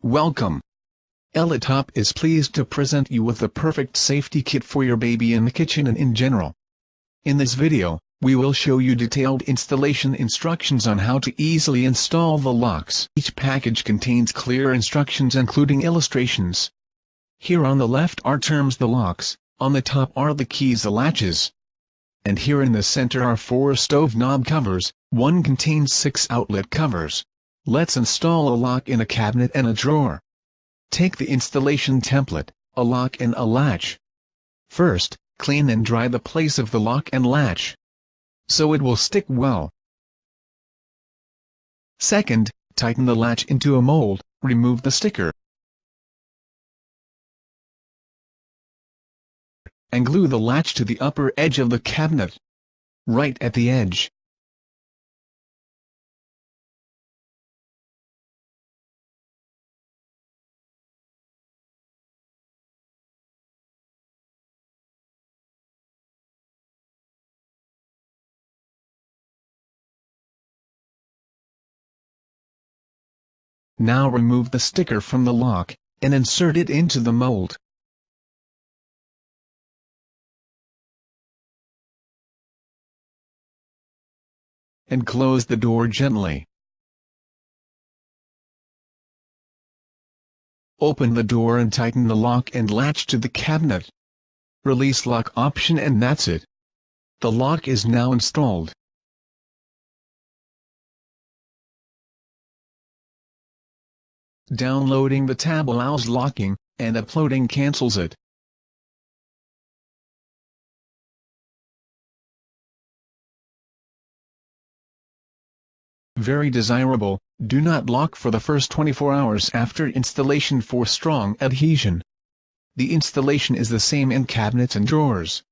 Welcome. ElitTop is pleased to present you with the perfect safety kit for your baby in the kitchen and in general. In this video, we will show you detailed installation instructions on how to easily install the locks. Each package contains clear instructions including illustrations. Here on the left are terms the locks, on the top are the keys the latches. And here in the center are 4 stove knob covers, one contains 6 outlet covers. Let's install a lock in a cabinet and a drawer. Take the installation template, a lock and a latch. First, clean and dry the place of the lock and latch, so it will stick well. Second, tighten the latch into a mold, remove the sticker, and glue the latch to the upper edge of the cabinet, right at the edge. Now remove the sticker from the lock, and insert it into the mold. And close the door gently. Open the door and tighten the lock and latch to the cabinet. Release lock option and that's it. The lock is now installed. Downloading the tab allows locking, and uploading cancels it. Very desirable. Do not lock for the first 24 hours after installation for strong adhesion. The installation is the same in cabinets and drawers.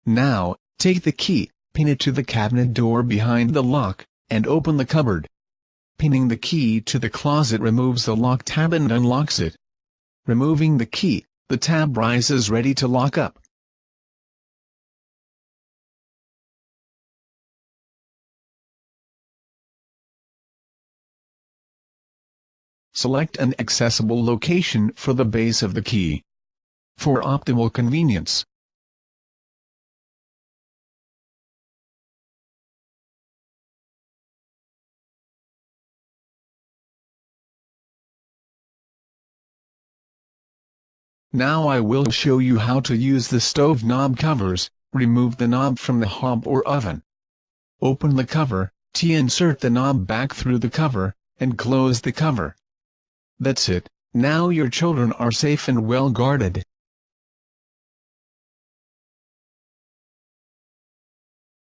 Now, take the key, pin it to the cabinet door behind the lock, and open the cupboard. Pinning the key to the closet removes the lock tab and unlocks it. Removing the key, the tab rises ready to lock up. Select an accessible location for the base of the key. For optimal convenience, now I will show you how to use the stove knob covers. Remove the knob from the hob or oven. Open the cover, insert the knob back through the cover, and close the cover. That's it. Now your children are safe and well guarded.